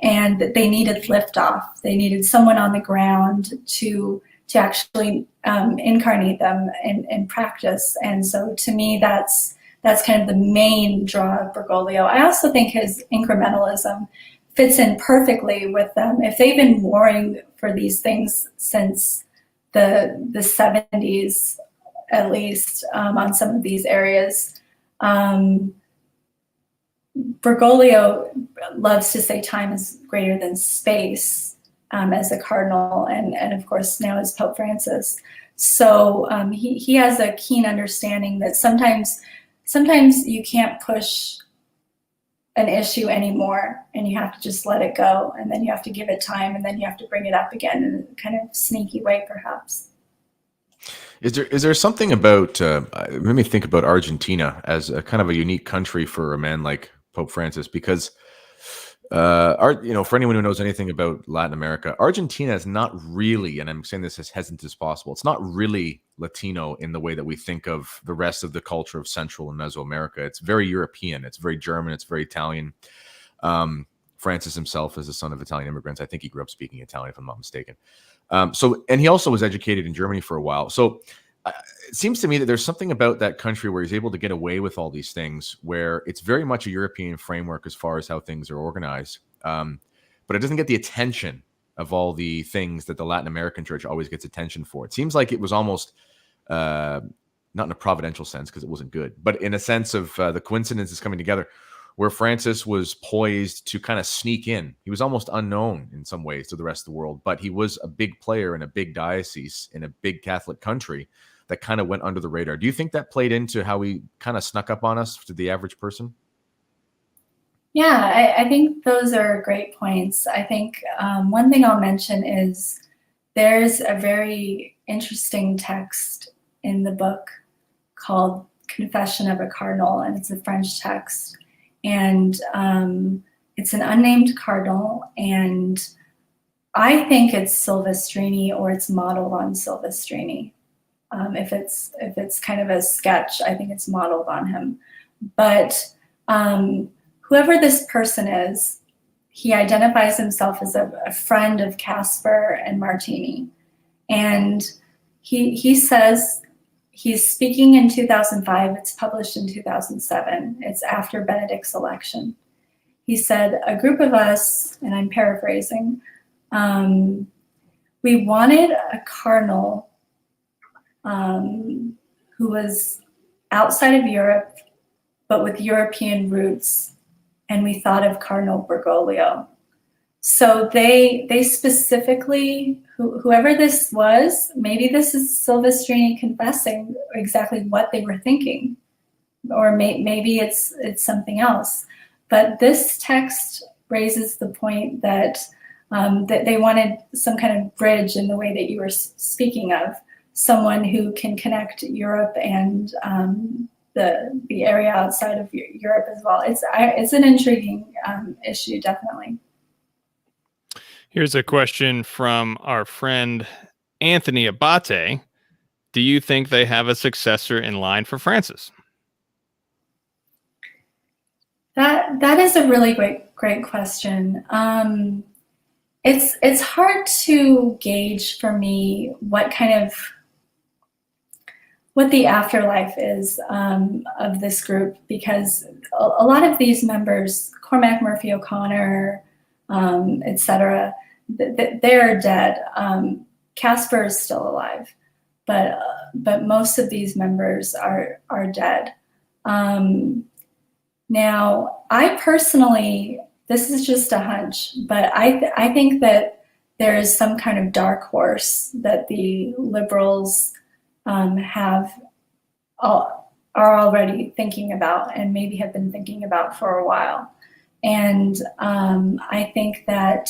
and that they needed liftoff. They needed someone on the ground to actually incarnate them in practice. And so to me, that's kind of the main draw of Bergoglio. I also think his incrementalism fits in perfectly with them. If they've been warring for these things since the 70s, at least, on some of these areas, Bergoglio loves to say time is greater than space, as a cardinal, and of course now as Pope Francis. So he has a keen understanding that sometimes you can't push an issue anymore, and you have to just let it go, and then you have to give it time, and then you have to bring it up again in a kind of sneaky way, perhaps. Is there something about made me think about Argentina as a kind of a unique country for a man like Pope Francis, because for anyone who knows anything about Latin America, Argentina is not really, and I'm saying this as hesitant as possible, it's not really Latino in the way that we think of the rest of the culture of Central and Mesoamerica. It's very European, it's very German, it's very Italian. Francis himself is the son of Italian immigrants. I think he grew up speaking Italian, if I'm not mistaken. And he also was educated in Germany for a while. So it seems to me that there's something about that country where he's able to get away with all these things, where it's very much a European framework as far as how things are organized. But it doesn't get the attention of all the things that the Latin American church always gets attention for. It seems like it was almost, not in a providential sense, because it wasn't good, but in a sense of the coincidences coming together, where Francis was poised to kind of sneak in. He was almost unknown in some ways to the rest of the world, but he was a big player in a big diocese in a big Catholic country that kind of went under the radar. Do you think that played into how he kind of snuck up on us to the average person? Yeah, I think those are great points. I think one thing I'll mention is there's a very interesting text in the book called Confession of a Cardinal, and it's a French text. And it's an unnamed cardinal, and I think it's Silvestrini, or it's modeled on Silvestrini. If it's kind of a sketch, I think it's modeled on him. But whoever this person is, he identifies himself as a friend of Casper and Martini, and he says. He's speaking in 2005. It's published in 2007. It's after Benedict's election. He said, a group of us, and I'm paraphrasing, we wanted a cardinal who was outside of Europe, but with European roots, and we thought of Cardinal Bergoglio. So they specifically, whoever this was, maybe this is Silvestrini confessing exactly what they were thinking, or maybe it's something else. But this text raises the point that that they wanted some kind of bridge in the way that you were speaking of, someone who can connect Europe and the area outside of Europe as well. It's an intriguing issue, definitely. Here's a question from our friend Anthony Abate. Do you think they have a successor in line for Francis? That is a really great question. It's hard to gauge for me what the afterlife is of this group, because a lot of these members, Cormac Murphy O'Connor, etc., they're dead. Casper is still alive, but most of these members are dead. Now, I personally, this is just a hunch, but I think that there is some kind of dark horse that the liberals are already thinking about, and maybe have been thinking about for a while. And I think that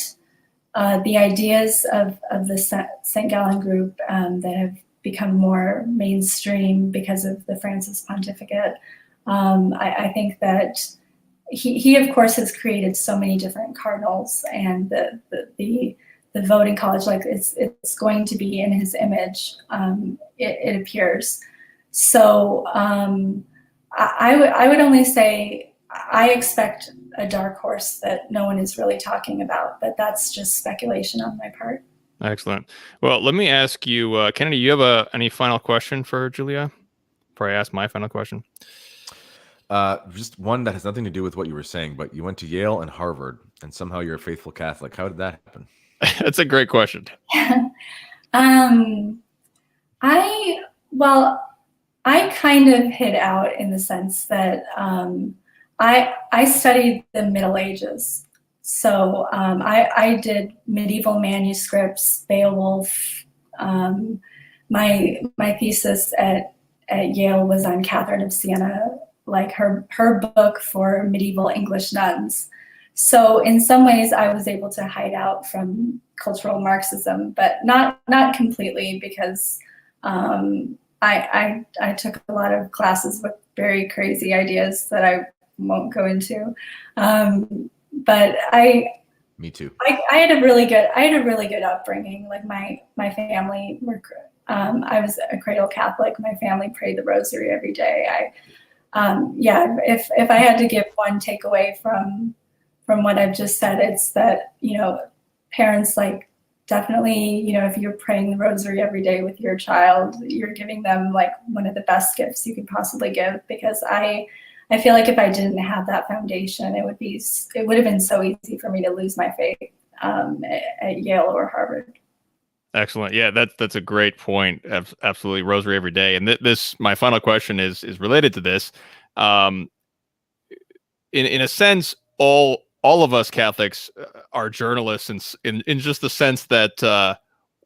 the ideas of the St. Gallen group that have become more mainstream because of the Francis pontificate, I think that he of course has created so many different cardinals, and the voting college, like it's going to be in his image, it appears. So I would only say I expect a dark horse that no one is really talking about, but that's just speculation on my part. Excellent. Well, let me ask you, Kennedy, you have any final question for Julia before I ask my final question? Just one that has nothing to do with what you were saying, but you went to Yale and Harvard, and somehow you're a faithful Catholic. How did that happen? That's a great question. I kind of hid out in the sense that I studied the Middle Ages. So I did medieval manuscripts, Beowulf. My thesis at Yale was on Catherine of Siena, like her book for medieval English nuns. So in some ways I was able to hide out from cultural Marxism, but not completely, because I took a lot of classes with very crazy ideas that I won't go into. But me too. I had a really good upbringing. Like my family were, I was a cradle Catholic. My family prayed the rosary every day. If I had to give one takeaway from what I've just said, it's that, parents, like, definitely, if you're praying the rosary every day with your child, you're giving them like one of the best gifts you could possibly give, because I feel like if I didn't have that foundation, it would have been so easy for me to lose my faith at Yale or Harvard. Excellent. Yeah, that's a great point. Absolutely, rosary every day. And this, my final question is related to this. In a sense, all of us Catholics are journalists, in just the sense that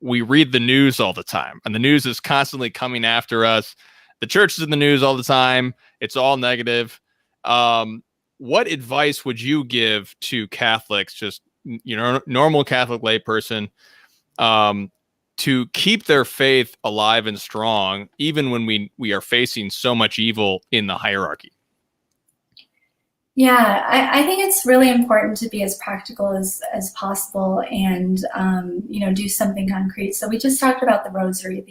we read the news all the time, and the news is constantly coming after us. The church is in the news all the time. It's all negative. What advice would you give to Catholics, just normal Catholic layperson, to keep their faith alive and strong, even when we are facing so much evil in the hierarchy? Yeah, I think it's really important to be as practical as possible, and do something concrete. So we just talked about the rosary.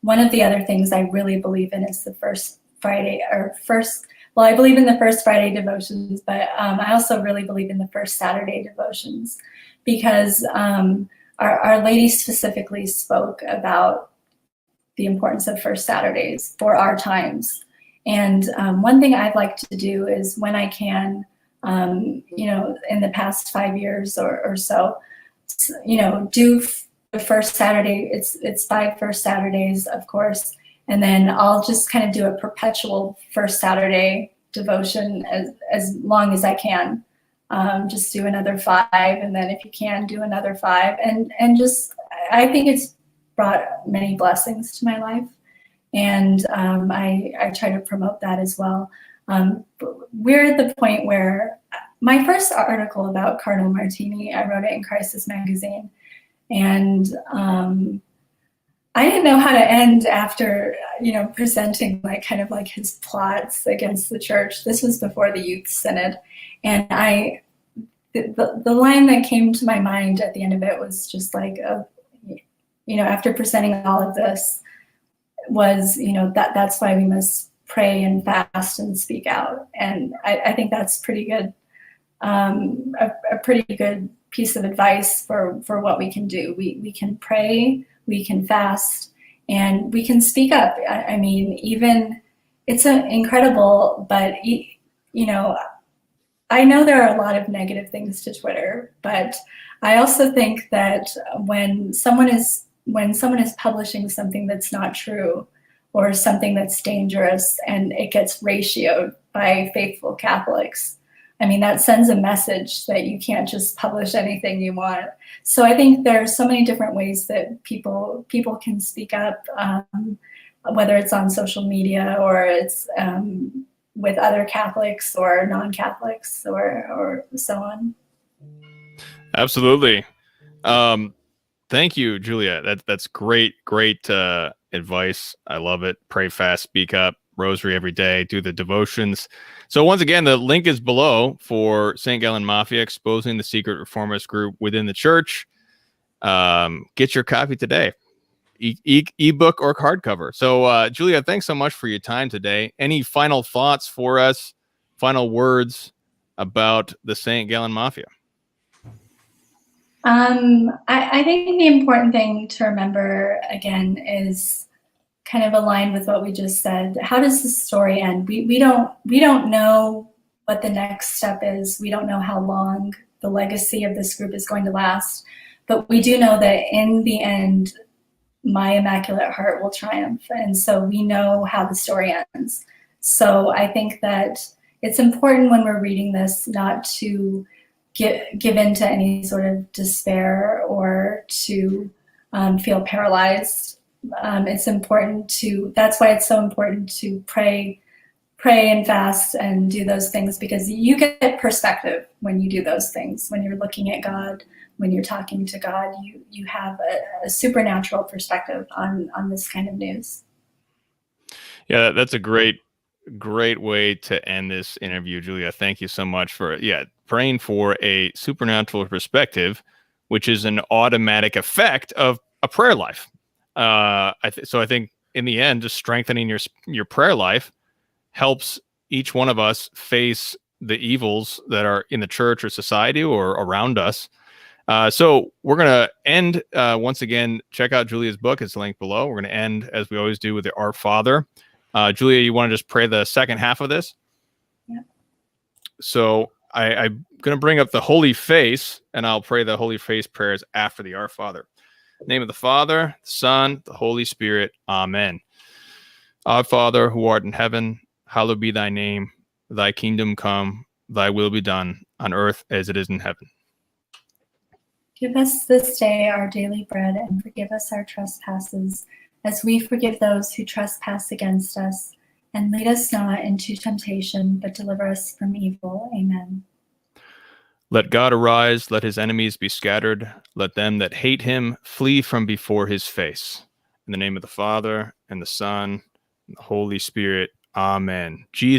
One of the other things I really believe in is the first Friday, I believe in the first Friday devotions, but I also really believe in the first Saturday devotions, because Our Lady specifically spoke about the importance of first Saturdays for our times. And one thing I'd like to do is, when I can, in the past 5 years or so, do the first Saturday. It's 5 first Saturdays, of course, and then I'll just kind of do a perpetual first Saturday devotion as long as I can. Just do another 5, and then if you can, do another 5, and just, I think it's brought many blessings to my life, and I try to promote that as well. We're at the point where my first article about Cardinal Martini, I wrote it in Crisis Magazine, and I didn't know how to end after presenting like his plots against the church. This was before the Youth Synod, and the line that came to my mind at the end of it was just like, after presenting all of this, was that's why we must pray and fast and speak out. And I think that's pretty good, a pretty good piece of advice for what we can do. We can pray, we can fast, and we can speak up. I mean, even it's incredible, but I know there are a lot of negative things to Twitter, but I also think that when someone is when someone is publishing something that's not true or something that's dangerous and it gets ratioed by faithful Catholics, I mean, that sends a message that you can't just publish anything you want. So I think there's so many different ways that people can speak up, whether it's on social media or it's with other Catholics or non-Catholics or so on. Absolutely. Thank you, Julia. That's great advice. I love it. Pray fast, speak up, rosary every day, do the devotions. So once again, the link is below for St. Gallen Mafia, exposing the secret reformist group within the church. Get your copy today, ebook or hardcover. So Julia, thanks so much for your time today. Any final thoughts for us? Final words about the St. Gallen Mafia? I think the important thing to remember again is kind of aligned with what we just said. How does the story end? We don't know what the next step is. We don't know how long the legacy of this group is going to last, but we do know that in the end, my Immaculate Heart will triumph. And so we know how the story ends. So I think that it's important when we're reading this not to give in to any sort of despair or to feel paralyzed. It's important that's why it's so important to pray and fast and do those things, because you get perspective when you do those things. When you're looking at God, when you're talking to God, you have a supernatural perspective on this kind of news. Yeah, that's a great way to end this interview, Julia. Thank you so much for praying for a supernatural perspective, which is an automatic effect of a prayer life. So I think in the end, just strengthening your prayer life helps each one of us face the evils that are in the church or society or around us. So we're going to end, once again, check out Julia's book. It's linked below. We're going to end, as we always do, with the Our Father. Julia, you want to just pray the second half of this? Yeah. So I'm going to bring up the Holy Face, and I'll pray the Holy Face prayers after the Our Father. In the name of the Father, the Son, the Holy Spirit. Amen. Our Father, who art in heaven, hallowed be thy name. Thy kingdom come, thy will be done, on earth as it is in heaven. Give us this day our daily bread, and forgive us our trespasses, as we forgive those who trespass against us. And lead us not into temptation, but deliver us from evil. Amen. Let God arise, let his enemies be scattered. Let them that hate him flee from before his face. In the name of the Father, and the Son, and the Holy Spirit. Amen. Jesus.